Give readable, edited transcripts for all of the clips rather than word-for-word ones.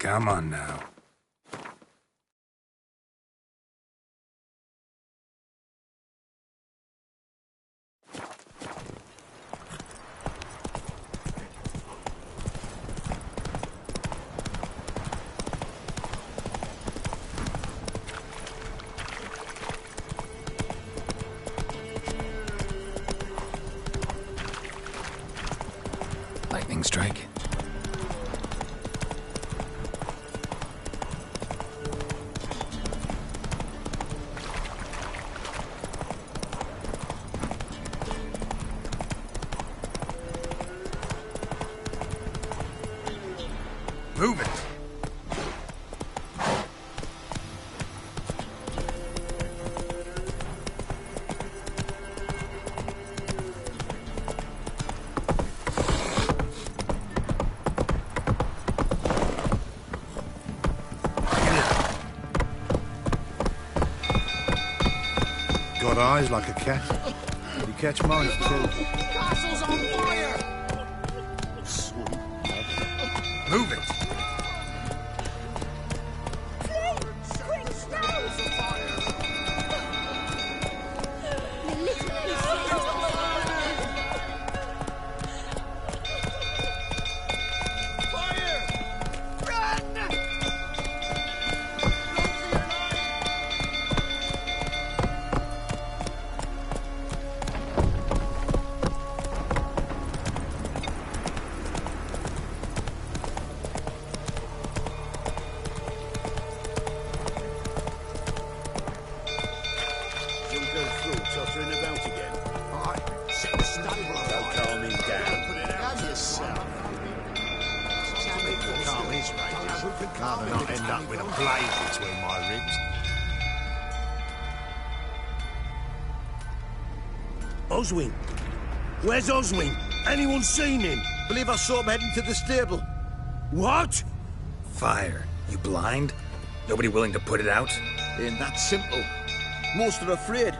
Come on now. Lightning strike. Move it! Got eyes like a cat. You catch mice too. Castle's on fire! Move it! Tottering about again. Don't calm him down. Calm his rage. Rather not end up with a blade between my ribs. Oswin! Where's Oswin? Anyone seen him? Believe I saw him heading to the stable. What? Fire. You blind? Nobody willing to put it out? Ain't that simple. Most are afraid.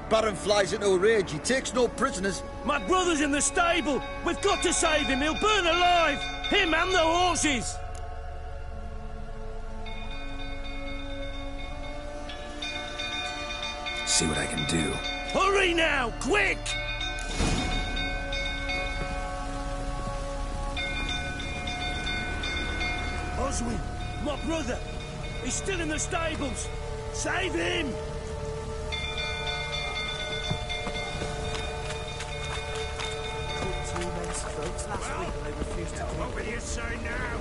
Baron flies into a rage. He takes no prisoners. My brother's in the stable! We've got to save him! He'll burn alive! Him and the horses! See what I can do. Hurry now! Quick! Oswin! My brother! He's still in the stables! Save him! What will you say now?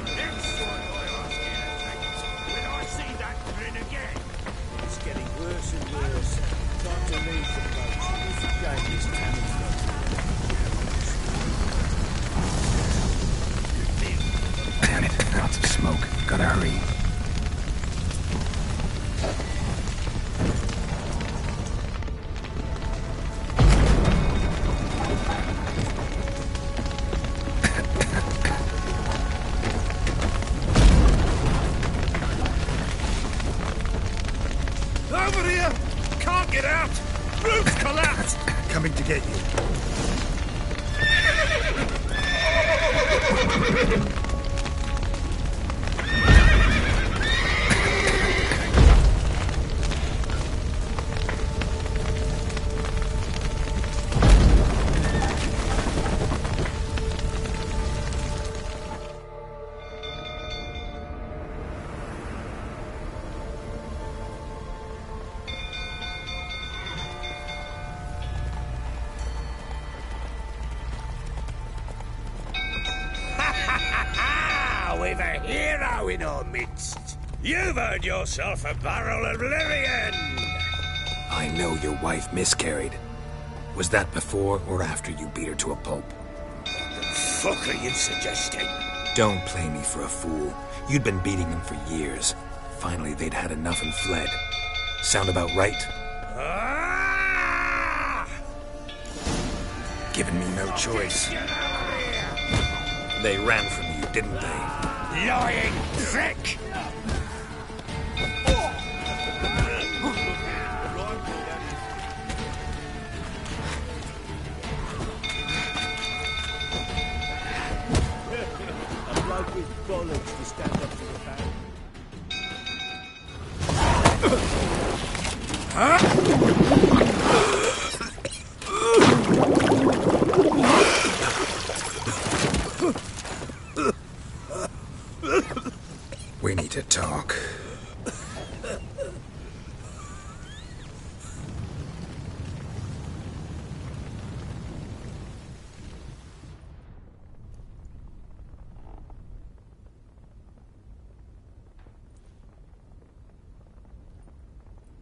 Next time I ask you to take it, will I see that grin again? It's getting worse and worse. Time to leave the boat. Gain this tannins. Damn it. Lots of smoke. Gotta hurry. Over here! Can't get out! Roof's collapsed! Coming to get you. We've a hero in our midst. You've earned yourself a barrel of Lyrian. I know your wife miscarried. Was that before or after you beat her to a pulp? The fuck are you suggesting? Don't play me for a fool. You'd been beating them for years. Finally, they'd had enough and fled. Sound about right? Ah! Given me no choice. Get out of here! They ran from you, didn't they? Lying prick! A bloke with bollocks to stand We need to talk.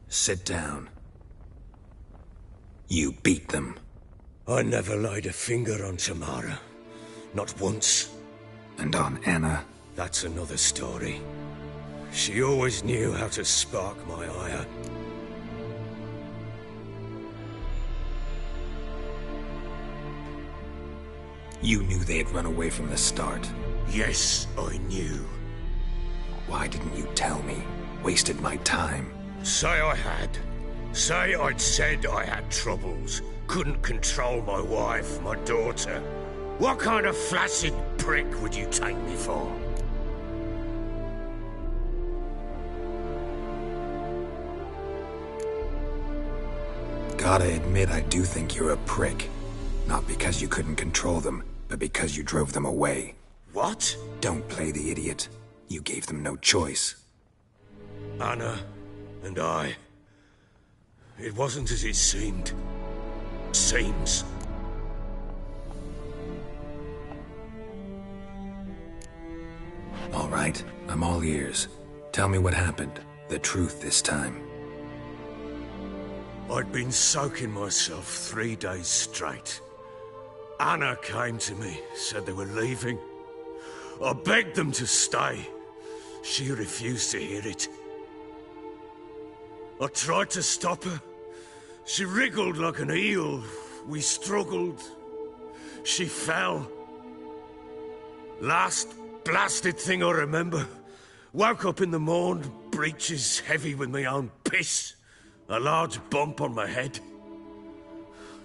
Sit down. You beat them. I never laid a finger on Tamara. Not once. And on Anna? That's another story. She always knew how to spark my ire. You knew they had run away from the start. Yes, I knew. Why didn't you tell me? Wasted my time. Say I had. Say I'd said I had troubles. Couldn't control my wife, my daughter. What kind of flaccid prick would you take me for? Gotta admit, I do think you're a prick. Not because you couldn't control them, but because you drove them away. What? Don't play the idiot. You gave them no choice. Anna and I... It wasn't as it seemed. Seems. All right, I'm all ears. Tell me what happened. The truth this time. I'd been soaking myself 3 days straight. Anna came to me, said they were leaving. I begged them to stay. She refused to hear it. I tried to stop her. She wriggled like an eel. We struggled. She fell. Last blasted thing I remember. Woke up in the morn, breeches heavy with my own piss. A large bump on my head.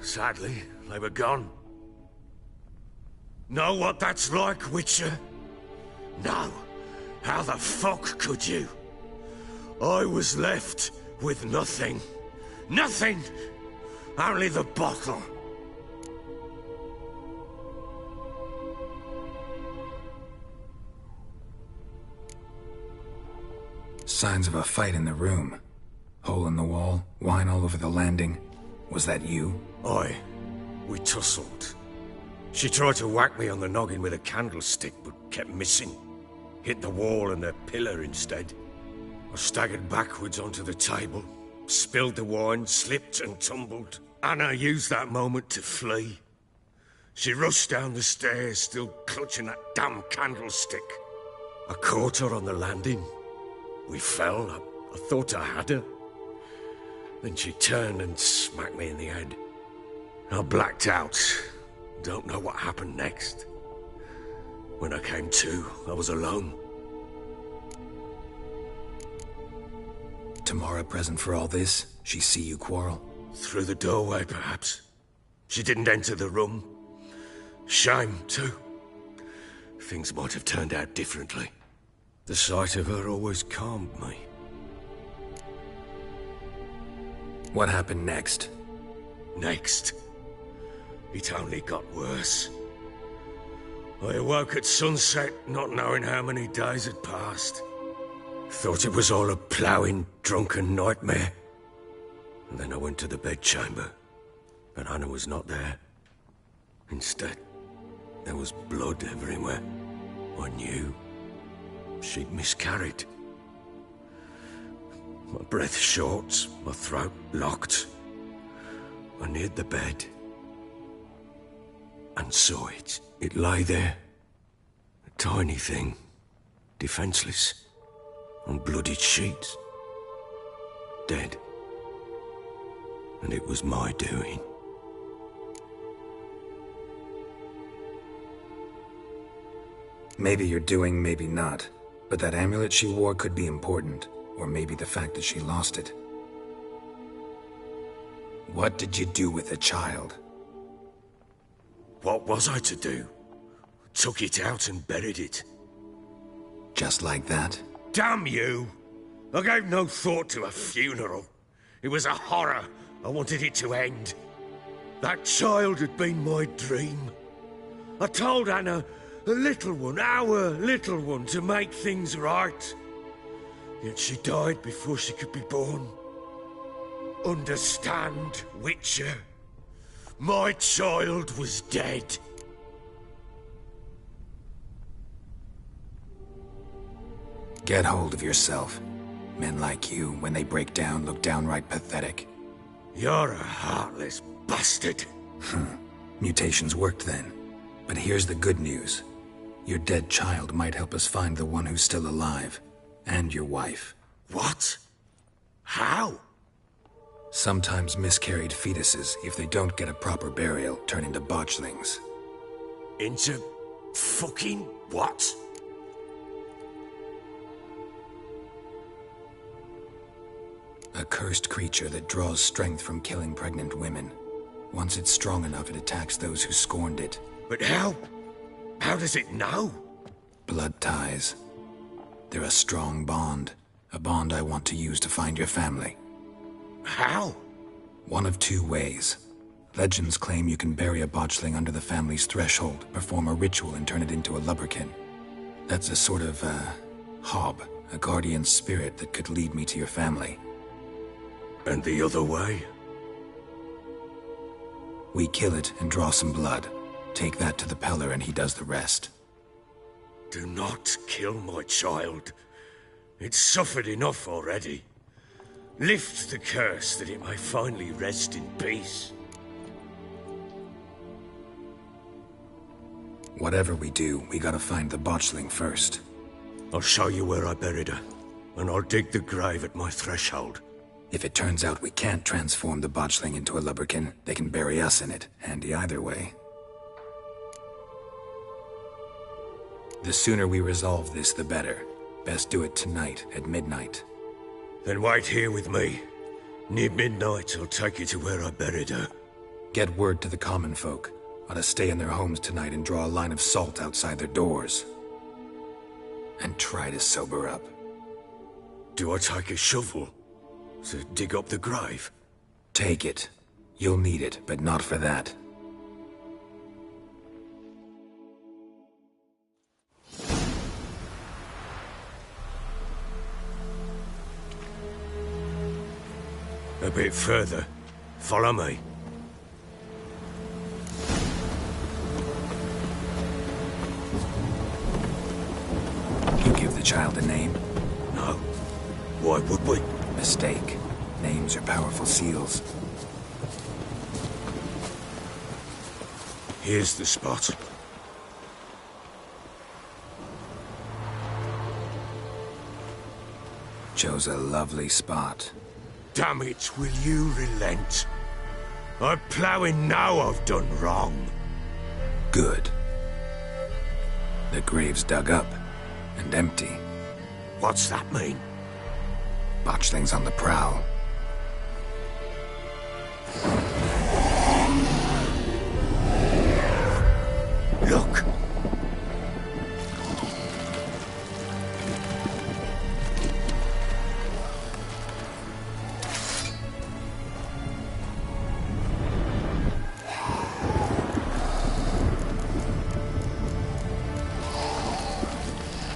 Sadly, they were gone. Know what that's like, Witcher? No. How the fuck could you? I was left with nothing. Nothing! Only the bottle. Signs of a fight in the room. Hole in the wall, wine all over the landing. Was that you? Aye. We tussled. She tried to whack me on the noggin with a candlestick, but kept missing. Hit the wall and a pillar instead. I staggered backwards onto the table, spilled the wine, slipped and tumbled. Anna used that moment to flee. She rushed down the stairs, still clutching that damn candlestick. I caught her on the landing. We fell. I thought I had her. Then she turned and smacked me in the head. I blacked out. Don't know what happened next. When I came to, I was alone. Tamara present for all this? She see you quarrel? Through the doorway, perhaps. She didn't enter the room. Shame, too. Things might have turned out differently. The sight of her always calmed me. What happened next? Next? It only got worse. I awoke at sunset, not knowing how many days had passed. Thought it was all a ploughing, drunken nightmare. And then I went to the bedchamber, but Anna was not there. Instead, there was blood everywhere. I knew she'd miscarried. My breath short, my throat locked. I neared the bed and saw it. It lay there, a tiny thing, defenseless, on bloodied sheets, dead. And it was my doing. Maybe you're doing, maybe not. But that amulet she wore could be important. Or maybe the fact that she lost it. What did you do with the child? What was I to do? Took it out and buried it. Just like that? Damn you! I gave no thought to a funeral. It was a horror. I wanted it to end. That child had been my dream. I told Anna, a little one, our little one, to make things right. Yet she died before she could be born. Understand, Witcher? My child was dead. Get hold of yourself. Men like you, when they break down, look downright pathetic. You're a heartless bastard. Mutations worked then. But here's the good news. Your dead child might help us find the one who's still alive. And your wife. What? How? Sometimes miscarried fetuses, if they don't get a proper burial, turn into botchlings. Into fucking what? A cursed creature that draws strength from killing pregnant women. Once it's strong enough, it attacks those who scorned it. But how? How does it know? Blood ties. They're a strong bond. A bond I want to use to find your family. How? One of two ways. Legends claim you can bury a botchling under the family's threshold, perform a ritual, and turn it into a lubberkin. That's a sort of, hob, a guardian spirit that could lead me to your family. And the other way? We kill it and draw some blood. Take that to the Peller and he does the rest. Do not kill my child. It's suffered enough already. Lift the curse that it may finally rest in peace. Whatever we do, we gotta find the botchling first. I'll show you where I buried her, and I'll dig the grave at my threshold. If it turns out we can't transform the botchling into a lubberkin, they can bury us in it. Handy either way. The sooner we resolve this, the better. Best do it tonight, at midnight. Then wait here with me. Near midnight, I'll take you to where I buried her. Get word to the common folk. Ought to stay in their homes tonight and draw a line of salt outside their doors. And try to sober up. Do I take a shovel to dig up the grave? Take it. You'll need it, but not for that. A bit further. Follow me. You give the child a name? No. Why would we? Mistake. Names are powerful seals. Here's the spot. Chose a lovely spot. Damn it, will you relent? I'm ploughing now I've done wrong. Good. The grave's dug up and empty. What's that mean? Botchling's on the prowl. Look!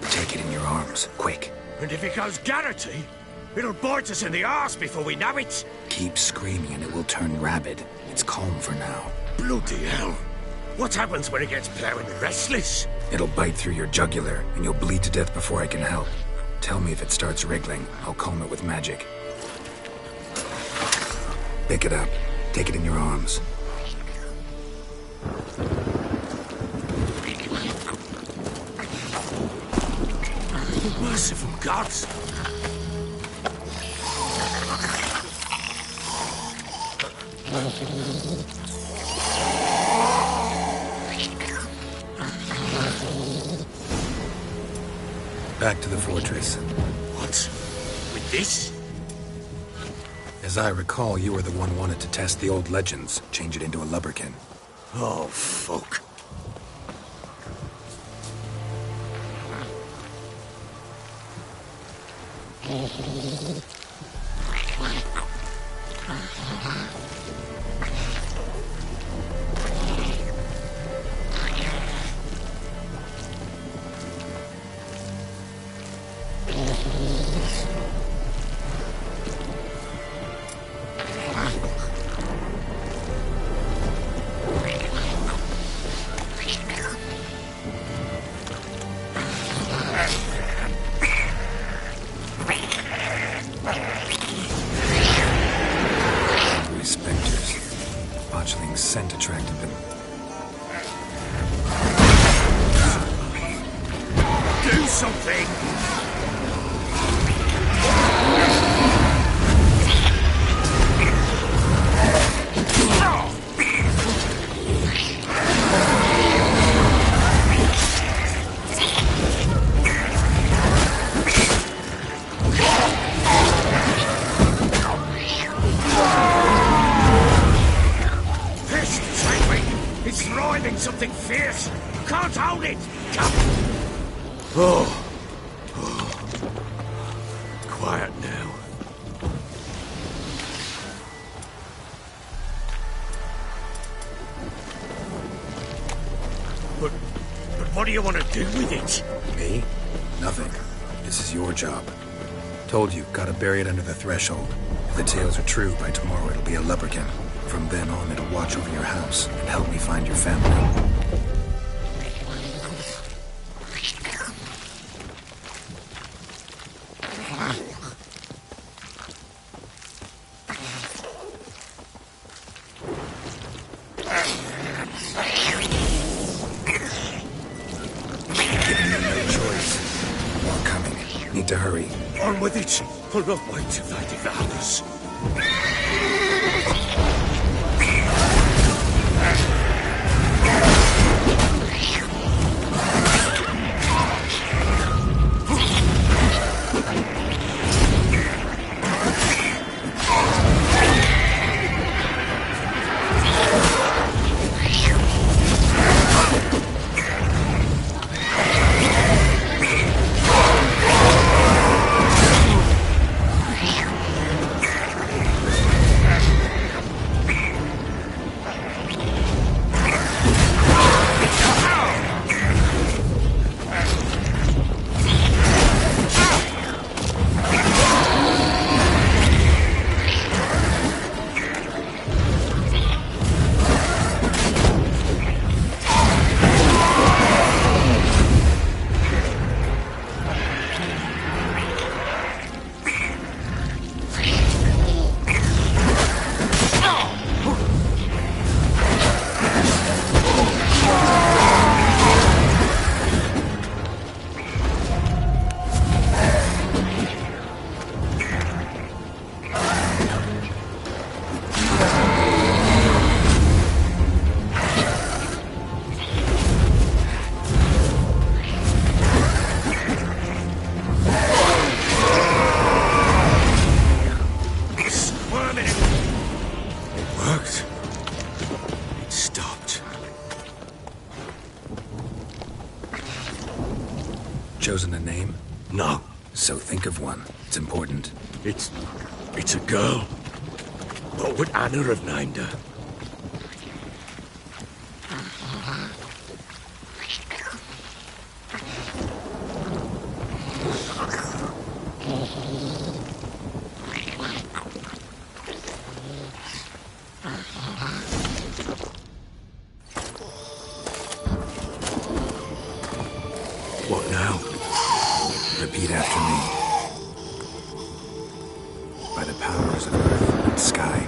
Take it in your arms, quick. And if it goes Garrity, it'll bite us in the arse before we know it. Keep screaming and it will turn rabid. It's calm for now. Bloody hell. What happens when it gets ploughing restless? It'll bite through your jugular, and you'll bleed to death before I can help. Tell me if it starts wriggling. I'll calm it with magic. Pick it up. Take it in your arms. Merciful gods! Back to the fortress. What? With this? As I recall, you were the one wanted to test the old legends, change it into a lubberkin. Oh, fuck. Botchling's scent attracted them. Do something! Something fierce! Can't hold it! Come! Oh. Quiet now. But what do you want to do with it? Me? Nothing. This is your job. Told you, gotta bury it under the threshold. If the tales are true, by tomorrow it'll be a lubberkin. From then on, it'll watch over your house and help me find your family. Giving you no choice. More coming. Need to hurry. On with it! I'll not wait till they devour us. Chosen a name? No. So think of one. It's important. It's a girl. What would Anna have named her? What now? Repeat after me. By the powers of earth and sky.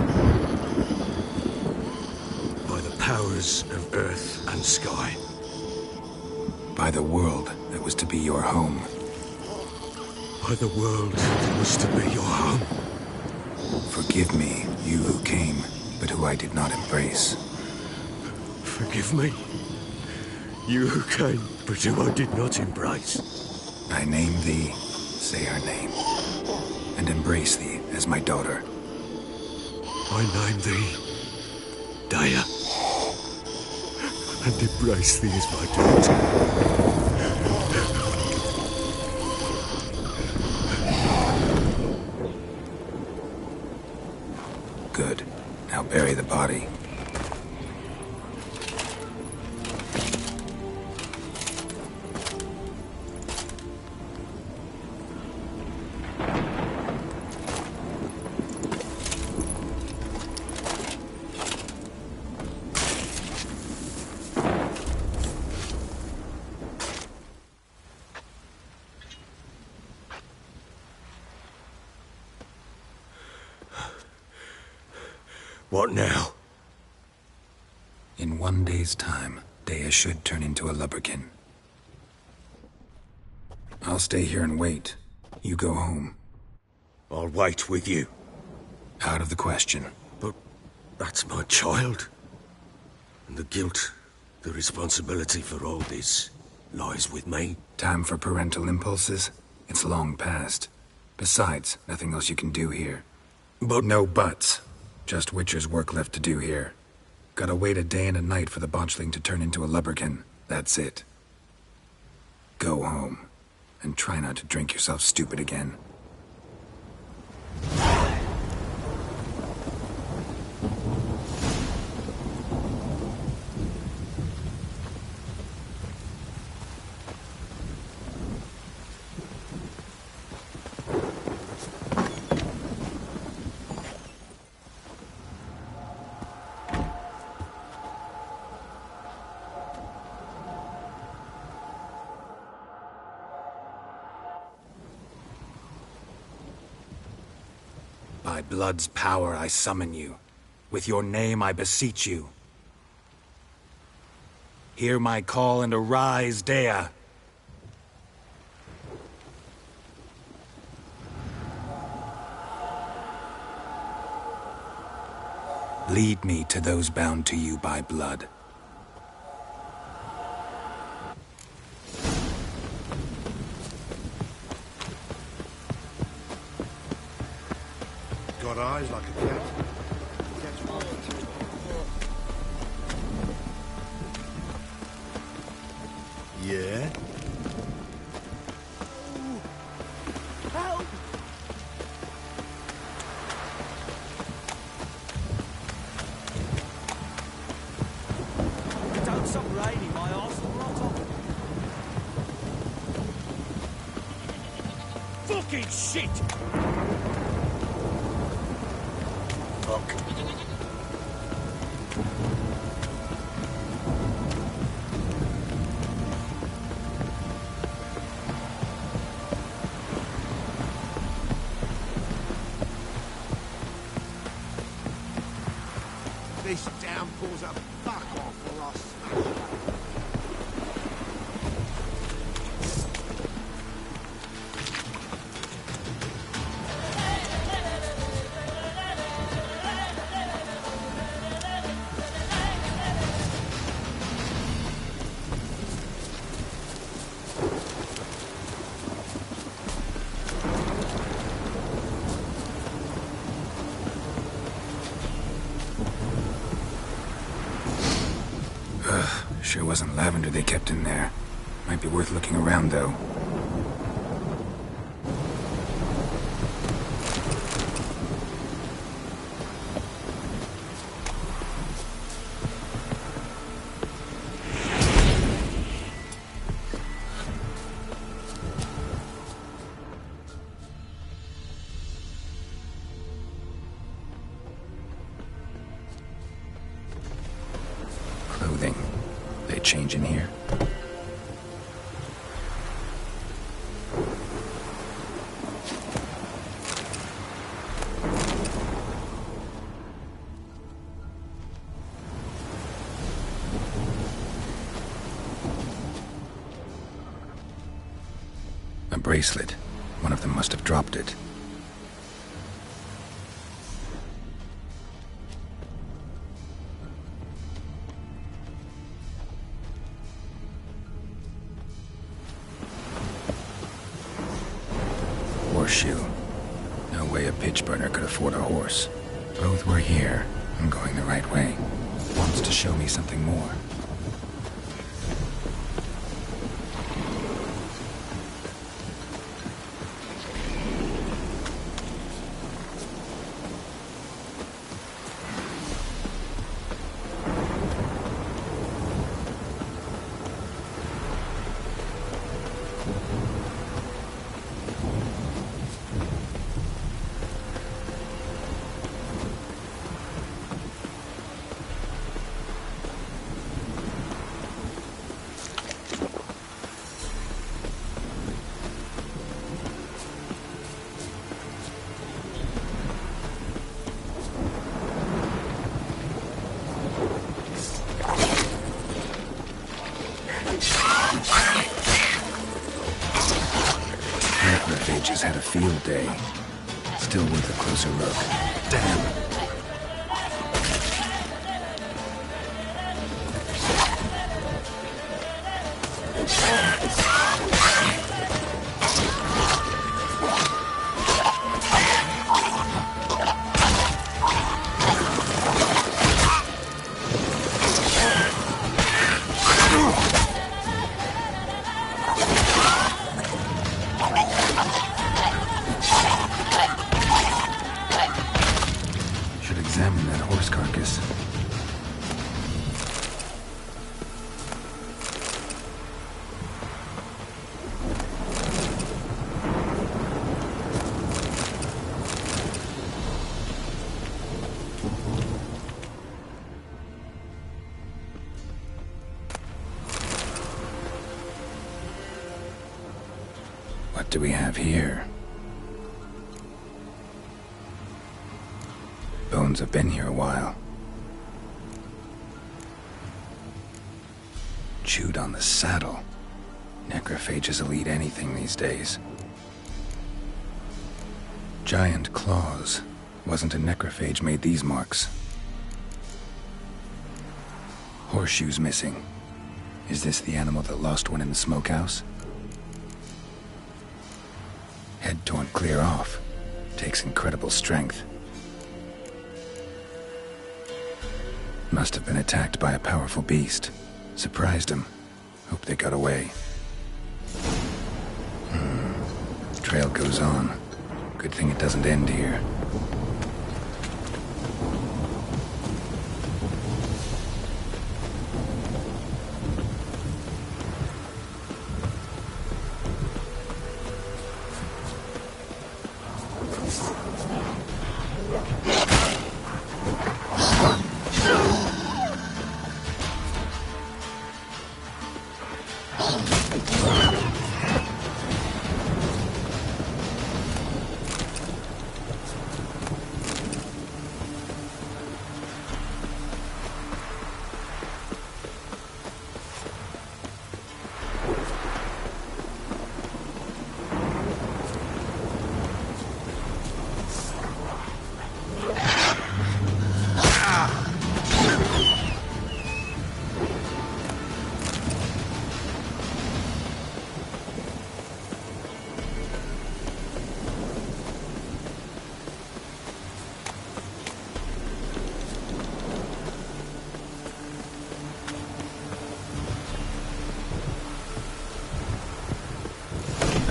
By the powers of earth and sky. By the world that was to be your home. By the world that was to be your home. Forgive me, you who came, but who I did not embrace. Forgive me. You who came, but who I did not embrace. I name thee, say her name, and embrace thee as my daughter. I name thee, Daya, and embrace thee as my daughter. Good. Now bury the body. What now? In 1 day's time, Dea should turn into a lubberkin. I'll stay here and wait. You go home. I'll wait with you. Out of the question. But that's my child. And the guilt, the responsibility for all this lies with me. Time for parental impulses? It's long past. Besides, nothing else you can do here. But No buts. Just Witcher's work left to do here. Gotta wait a day and a night for the botchling to turn into a lubberkin. That's it. Go home. And try not to drink yourself stupid again. By blood's power I summon you. With your name I beseech you. Hear my call and arise, Dea. Lead me to those bound to you by blood. Got eyes like a cat. Yeah? Help! Don't stop raining, my arse will rot off. Fucking shit! fuck. This downpour's a fuck off or I'll smash it. Sure wasn't lavender they kept in there. Might be worth looking around, though. Clothing. They change in here? A bracelet. One of them must have dropped it. Horseshoe. No way a pitch burner could afford a horse. Both were here. I'm going the right way. Wants to show me something more. field day. Still worth a closer look. Damn. Should examine that horse carcass. What do we have here? Bones have been here a while. Chewed on the saddle. Necrophages will eat anything these days. Giant claws. Wasn't a necrophage made these marks. Horseshoes missing. Is this the animal that lost one in the smokehouse? Head torn clear off. Takes incredible strength. Must have been attacked by a powerful beast. Surprised him. Hope they got away. Trail goes on. Good thing it doesn't end here.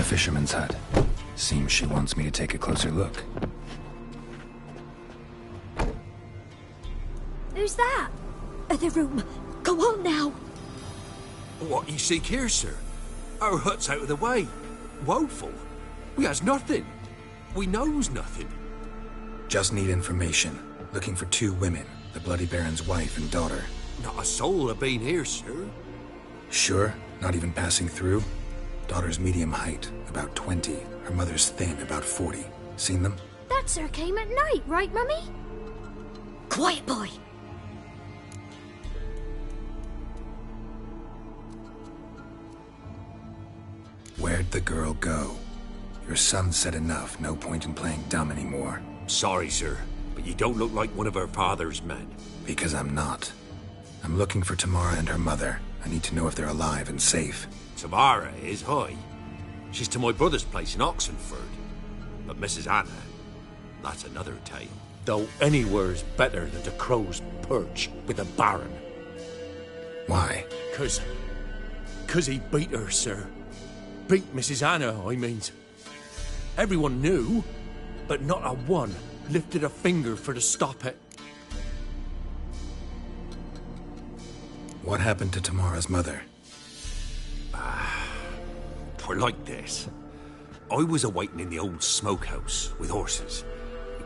Fisherman's hut. Seems she wants me to take a closer look. Who's that? The room. Go on now. What you seek here, sir? Our hut's out of the way. Woeful. We has nothing. We knows nothing. Just need information. Looking for 2 women. The Bloody Baron's wife and daughter. Not a soul have been here, sir. Sure? Not even passing through? Daughter's medium height, about 20. Her mother's thin, about 40. Seen them? That sir came at night, right, Mummy? Quiet, boy. Where'd the girl go? Your son said enough. No point in playing dumb anymore. Sorry, sir, but you don't look like one of her father's men. Because I'm not. I'm looking for Tamara and her mother. I need to know if they're alive and safe. Tamara is, hi. She's to my brother's place in Oxenford. But Mrs. Anna, that's another tale. Though anywhere's better than the Crow's Perch with the Baron. Why? 'Cause he beat her, sir. Beat Mrs. Anna, I mean. Everyone knew, but not a one lifted a finger for to stop it. What happened to Tamara's mother? Twere like this. I was awaiting in the old smokehouse with horses.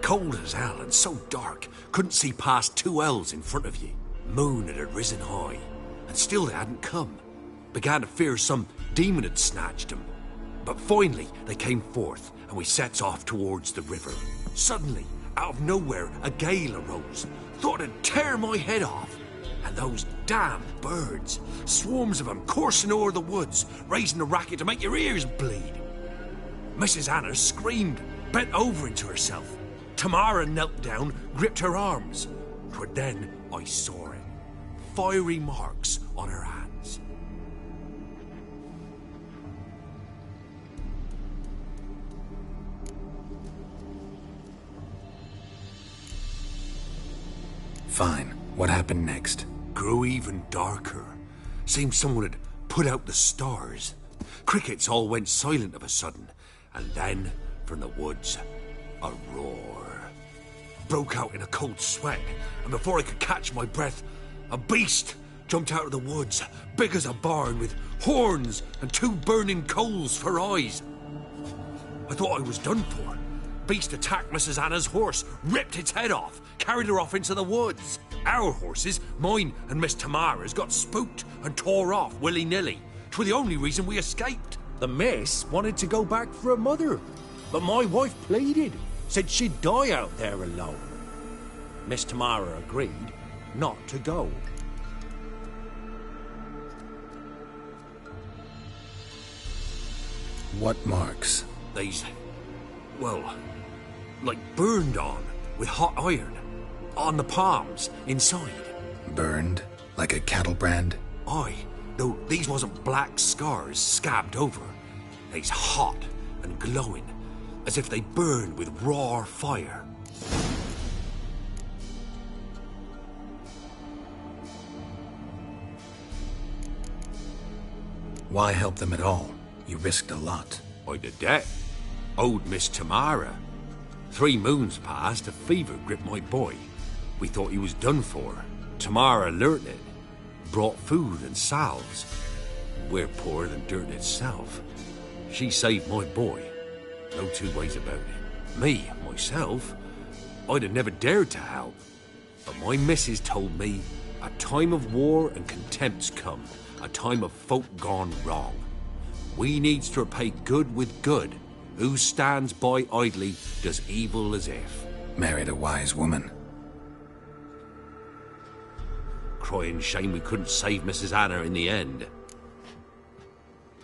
Cold as hell and so dark, couldn't see past 2 ells in front of you. Moon had risen high, and still they hadn't come. Began to fear some demon had snatched them. But finally, they came forth, and we sets off towards the river. Suddenly, out of nowhere, a gale arose. Thought it'd tear my head off. And those damn birds, swarms of them coursing o'er the woods, raising a racket to make your ears bleed. Mrs. Anna screamed, bent over into herself. Tamara knelt down, gripped her arms. 'Twere then I saw it. Fiery marks on her hands. Fine. What happened next? Grew even darker. Seemed someone had put out the stars. Crickets all went silent of a sudden, and then, from the woods, a roar. Broke out in a cold sweat, and before I could catch my breath, a beast jumped out of the woods, big as a barn, with horns and 2 burning coals for eyes. I thought I was done for. Beast attacked Mrs. Anna's horse, ripped its head off, carried her off into the woods. Our horses, mine and Miss Tamara's, got spooked and tore off willy-nilly. 'Twere the only reason we escaped. The miss wanted to go back for her mother, but my wife pleaded, said she'd die out there alone. Miss Tamara agreed not to go. What marks? They's, well, like burned on with hot iron. On the palms, inside. Burned? Like a cattle brand? Aye, though these wasn't black scars scabbed over. They's hot and glowing, as if they burned with raw fire. Why help them at all? You risked a lot. I did that. Owed Miss Tamara. 3 moons passed, a fever gripped my boy. We thought he was done for. Tamara learnt it. Brought food and salves. We're poorer than dirt itself. She saved my boy. No 2 ways about it. Me, myself, I'd have never dared to help. But my missus told me a time of war and contempt's come. A time of folk gone wrong. We needs to repay good with good. Who stands by idly does evil as if. Married a wise woman. Crying shame we couldn't save Mrs. Anna in the end.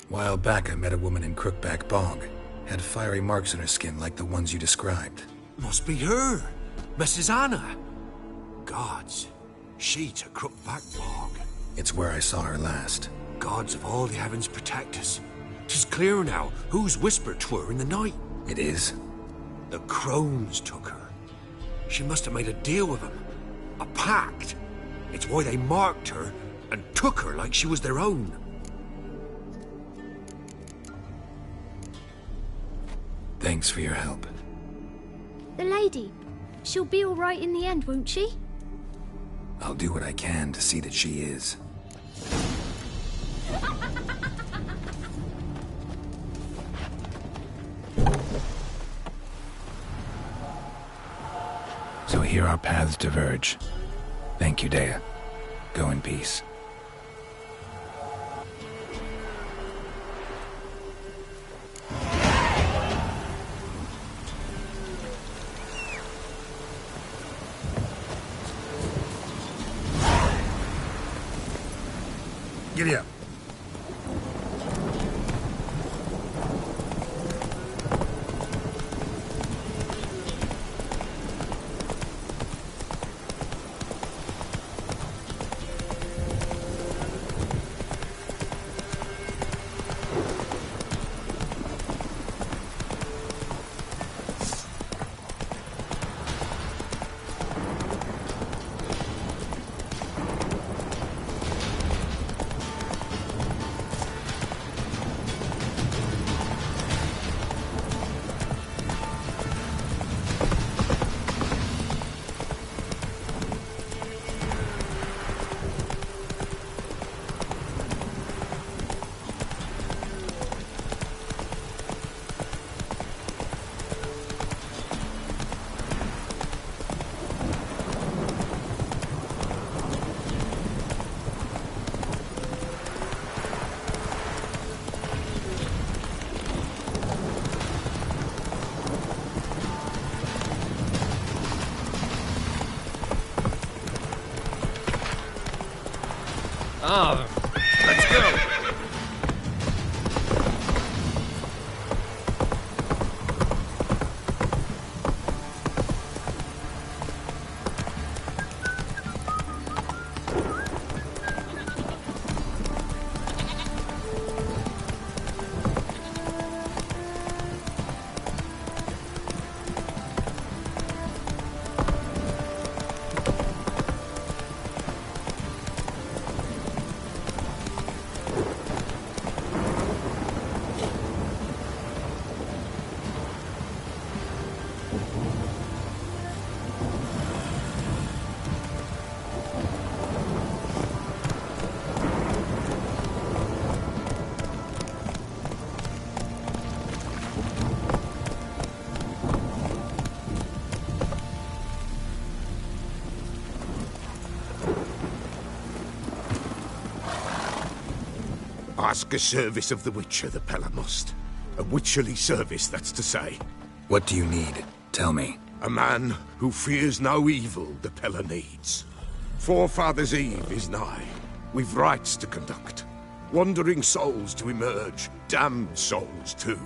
While back, I met a woman in Crookback Bog. Had fiery marks on her skin like the ones you described. Must be her, Mrs. Anna. Gods, she to Crookback Bog. It's where I saw her last. Gods of all the heavens protect us. 'Tis clear now whose whisper 'twere in the night. It is? The crones took her. She must have made a deal with them. A pact. It's why they marked her and took her like she was their own. Thanks for your help. The lady. She'll be all right in the end, won't she? I'll do what I can to see that she is. So here our paths diverge. Thank you, Dea. Go in peace. Giddy up. Let's go. ask a service of the Witcher, the Pella must. A witcherly service, that's to say. What do you need? Tell me. A man who fears no evil the Pella needs. Forefathers' Eve is nigh. We've rites to conduct. Wandering souls to emerge. Damned souls, too.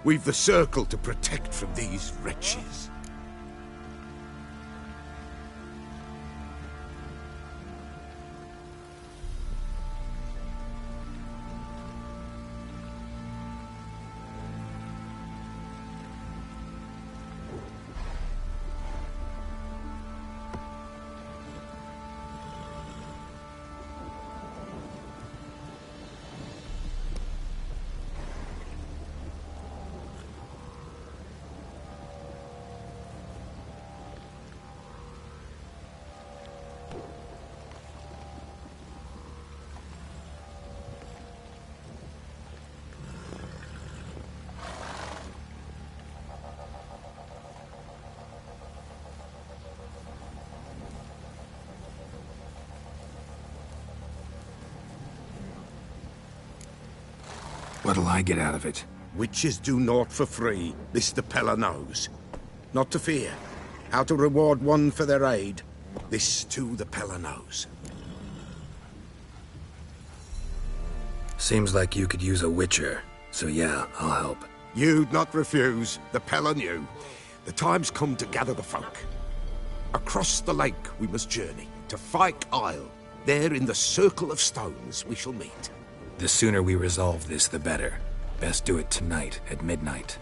We've the circle to protect from these wretches. What'll I get out of it? Witches do naught for free, this the Pella knows. Not to fear. How to reward one for their aid, this too the Pella knows. Seems like you could use a witcher, so yeah, I'll help. You'd not refuse, the Pella knew. The time's come to gather the folk. Across the lake we must journey, to Fyke Isle. There in the Circle of Stones we shall meet. The sooner we resolve this, the better. Best do it tonight at midnight.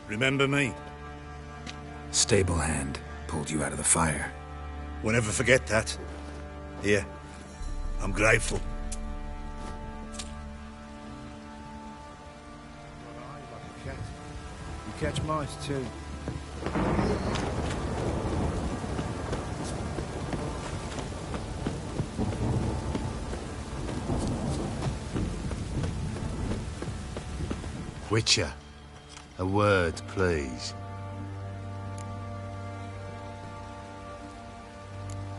Remember me? Stable hand pulled you out of the fire. We'll never forget that. Here, I'm grateful. You catch mice too. Witcher, a word, please.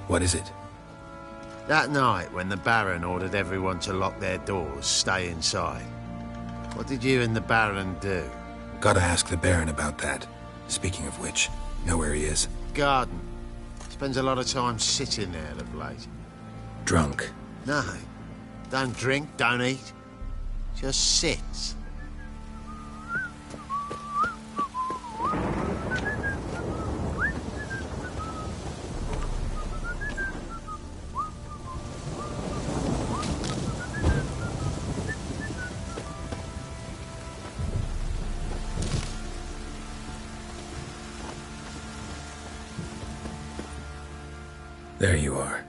What is it? That night when the Baron ordered everyone to lock their doors, stay inside. What did you and the Baron do? Gotta ask the Baron about that. Speaking of which, know where he is? Garden. Spends a lot of time sitting there of late. Drunk. No. Don't drink, don't eat. Just sits. There you are.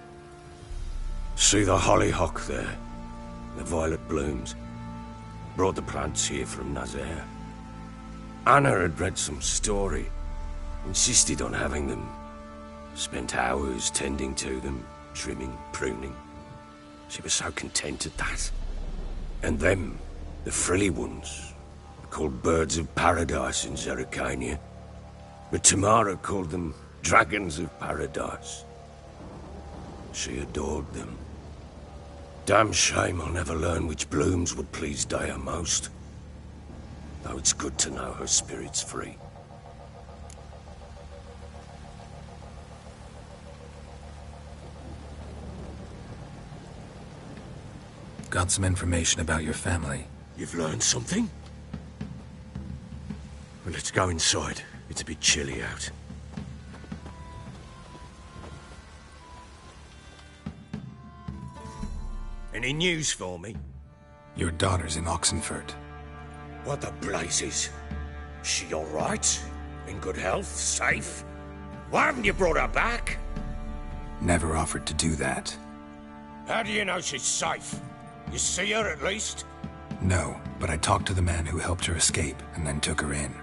See the hollyhock there? The violet blooms. Brought the plants here from Nazaire. Anna had read some story. Insisted on having them. Spent hours tending to them, trimming, pruning. She was so content at that. And them, the frilly ones, called birds of paradise in Zerrikania. But Tamara called them dragons of paradise. She adored them. Damn shame I'll never learn which blooms would please Dea most. Though it's good to know her spirit's free. Got some information about your family. You've learned something? Well, let's go inside. It's a bit chilly out. Any news for me? Your daughter's in Oxenfurt. What the blazes? She all right? In good health? Safe? Why haven't you brought her back? Never offered to do that. How do you know she's safe? You see her at least? No, but I talked to the man who helped her escape and then took her in.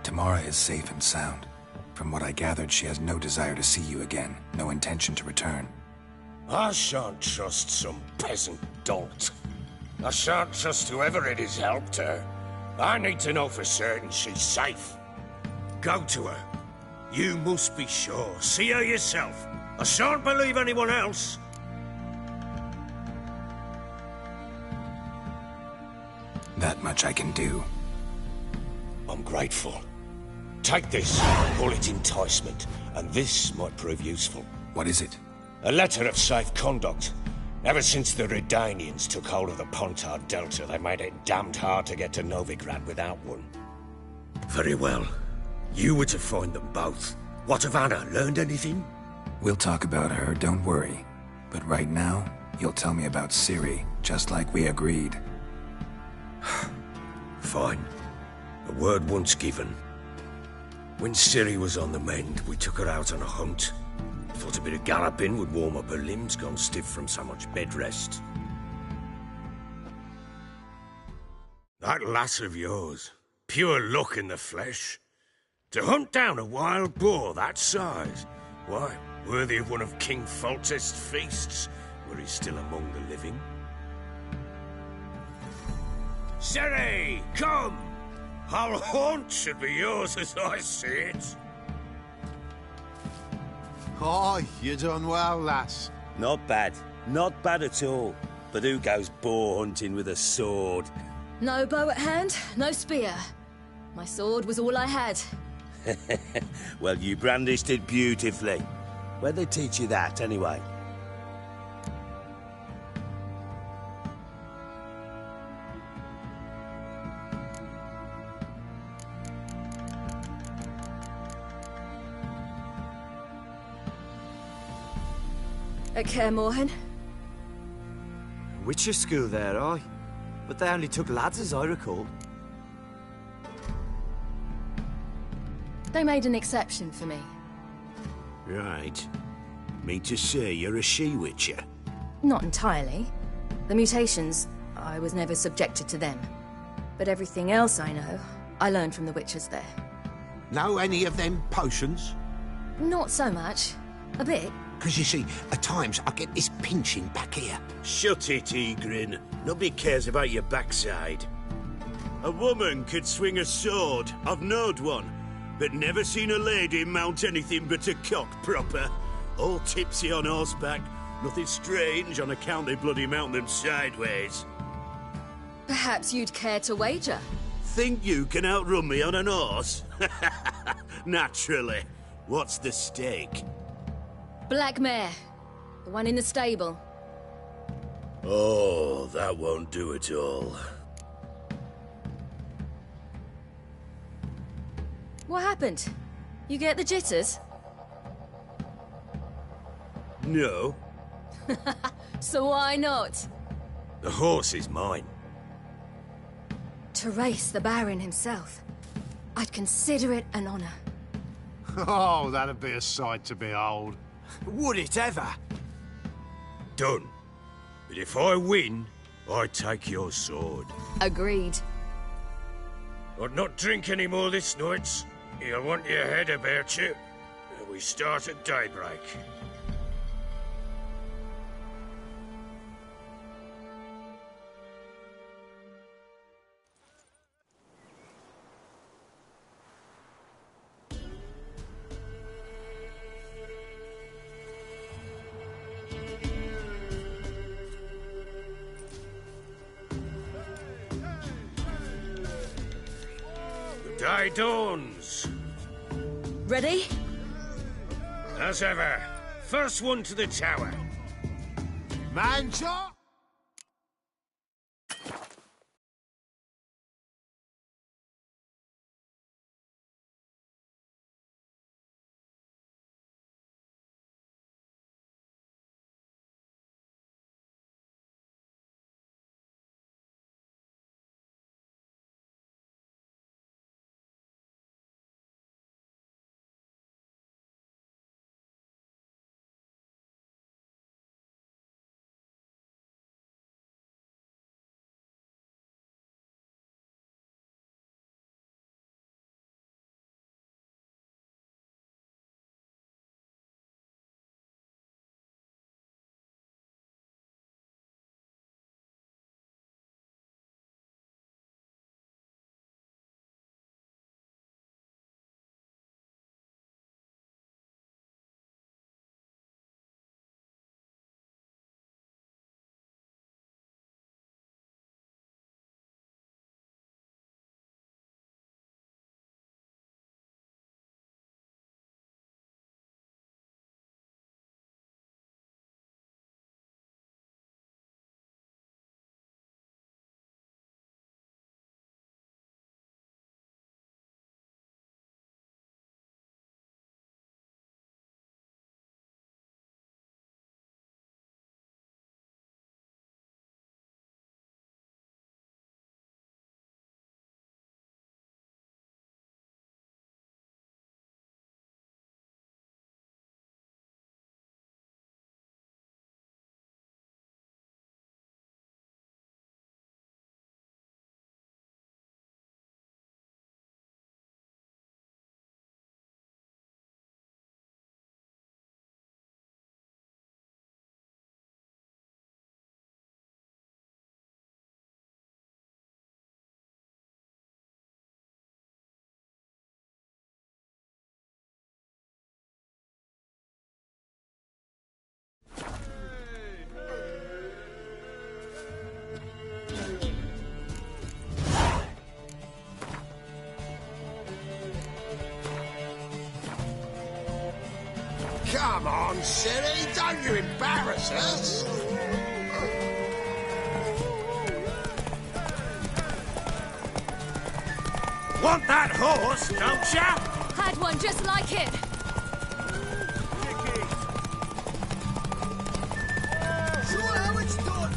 Tamara is safe and sound. From what I gathered, she has no desire to see you again, no intention to return. I shan't trust some peasant dolt. I shan't trust whoever it is helped her. I need to know for certain she's safe. Go to her. You must be sure. See her yourself. I shan't believe anyone else. That much I can do. I'm grateful. Take this, call it enticement, and this might prove useful. What is it? A letter of safe conduct. Ever since the Redanians took hold of the Pontard Delta, they made it damned hard to get to Novigrad without one. Very well. You were to find them both. What of Anna? Learned anything? We'll talk about her, don't worry. But right now, you'll tell me about Ciri, just like we agreed. Fine. A word once given. When Ciri was on the mend, we took her out on a hunt. Thought a bit of galloping would warm up her limbs, gone stiff from so much bed rest. That lass of yours, pure luck in the flesh. To hunt down a wild boar that size, why, worthy of one of King Foltest's feasts, were he still among the living. Ciri, come! Our haunt should be yours as I see it. Oh, you done well, lass. Not bad. Not bad at all. But who goes boar hunting with a sword? No bow at hand, no spear. My sword was all I had. Well, you brandished it beautifully. Where'd they teach you that, anyway? At Kaer Morhen. Witcher school there, aye. But they only took lads, as I recall. They made an exception for me. Right. Mean to say you're a she-witcher? Not entirely. The mutations, I was never subjected to them. But everything else I know, I learned from the witchers there. Know any of them potions? Not so much. A bit. Because you see, at times I get this pinching back here. Shut it, Egrin. Nobody cares about your backside. A woman could swing a sword. I've knowed one. But never seen a lady mount anything but a cock proper. All tipsy on horseback. Nothing strange on account they bloody mount them sideways. Perhaps you'd care to wager? Think you can outrun me on an horse? Naturally. What's the stake? Black mare. The one in the stable. Oh, that won't do it all. What happened? You get the jitters? No. So why not? The horse is mine. To race the Baron himself. I'd consider it an honor. Oh, that'd be a sight to behold. Would it ever? Done. But if I win, I take your sword. Agreed. I'd not drink any more this night. You'll want your head about you. We start at daybreak. The day dawns. Ready? As ever, first one to the tower. Man shot! Come on, silly, don't you embarrass us! Want that horse, don't ya? Had one just like it. Show how it's done.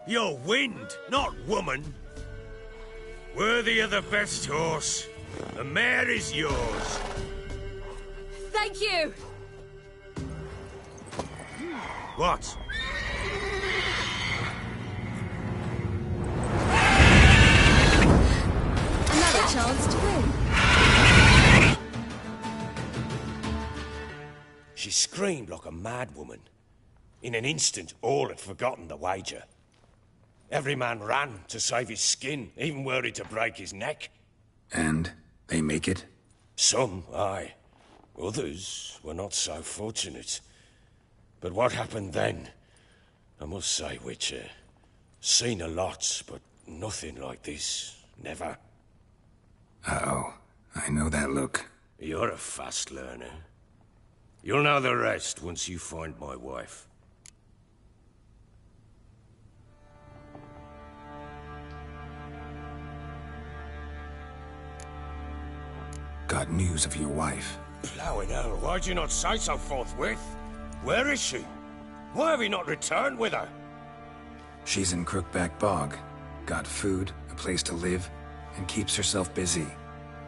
You're wind, not woman. Worthy of the best horse. The mare is yours. Thank you. What? Another chance to win. She screamed like a mad woman. In an instant, all had forgotten the wager. Every man ran to save his skin, even worried to break his neck. And they make it? Some, aye. Others were not so fortunate. But what happened then? I must say, Witcher, seen a lot, but nothing like this. Never. Uh-oh. I know that look. You're a fast learner. You'll know the rest once you find my wife. Got news of your wife. Plowing hell, why'd you not say so forthwith? Where is she? Why have you not returned with her? She's in Crookback Bog. Got food, a place to live, and keeps herself busy.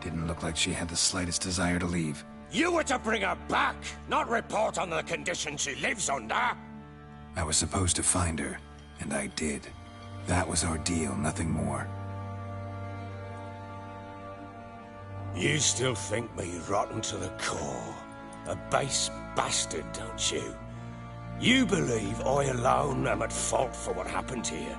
Didn't look like she had the slightest desire to leave. You were to bring her back, not report on the conditions she lives under. I was supposed to find her, and I did. That was our deal, nothing more. You still think me rotten to the core. A base bastard, don't you? You believe I alone am at fault for what happened here.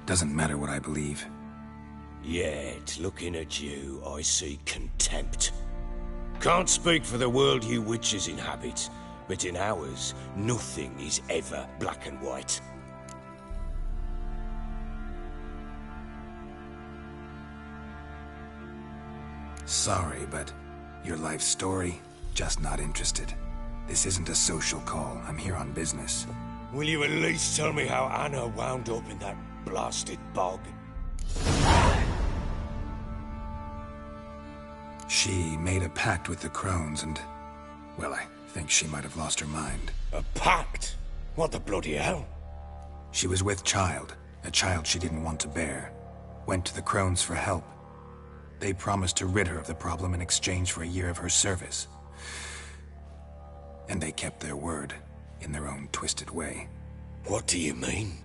Doesn't matter what I believe. Yet, looking at you, I see contempt. Can't speak for the world you witches inhabit, but in ours, nothing is ever black and white. Sorry, but your life story, just not interested. This isn't a social call. I'm here on business. Will you at least tell me how Anna wound up in that blasted bog? She made a pact with the crones and... well, I think she might have lost her mind. A pact? What the bloody hell? She was with child, a child she didn't want to bear. Went to the crones for help. They promised to rid her of the problem in exchange for a year of her service. And they kept their word, in their own twisted way. What do you mean?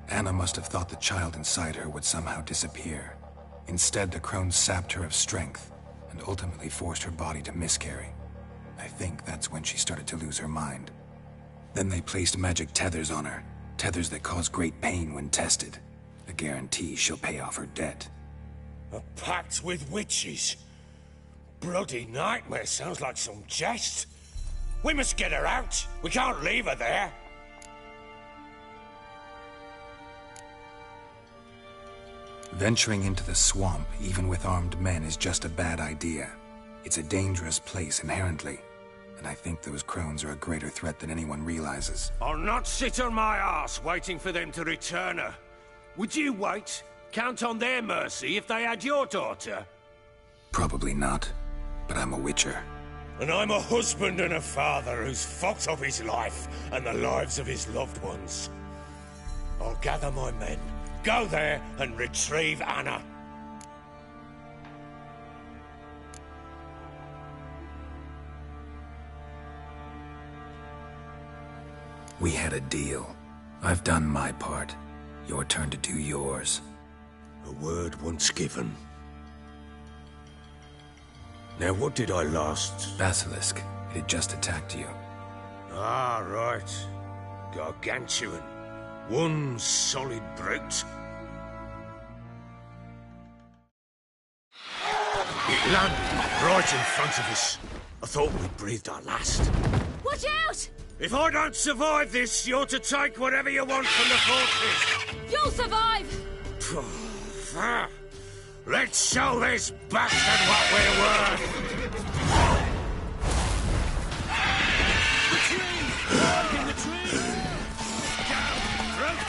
Anna must have thought the child inside her would somehow disappear. Instead, the crones sapped her of strength, and ultimately forced her body to miscarry. I think that's when she started to lose her mind. Then they placed magic tethers on her, tethers that cause great pain when tested. A guarantee she'll pay off her debt. A pact with witches? Bloody nightmare, sounds like some jest. We must get her out. We can't leave her there. Venturing into the swamp, even with armed men, is just a bad idea. It's a dangerous place inherently, and I think those crones are a greater threat than anyone realizes. I'll not sit on my ass waiting for them to return her. Would you wait? Count on their mercy if they had your daughter? Probably not, but I'm a witcher. And I'm a husband and a father who's fucked up his life and the lives of his loved ones. I'll gather my men, go there and retrieve Anna. We had a deal. I've done my part. Your turn to do yours. A word once given. Now, what did I last... Basilisk. It had just attacked you. Ah, right. Gargantuan. One solid brute. It landed right in front of us. I thought we'd breathed our last. Watch out! If I don't survive this, you're to take whatever you want from the fortress. You'll survive! Let's show this bastard what we're worth. The tree! Look in the tree! Down, brute!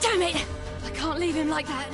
Damn it! I can't leave him like that.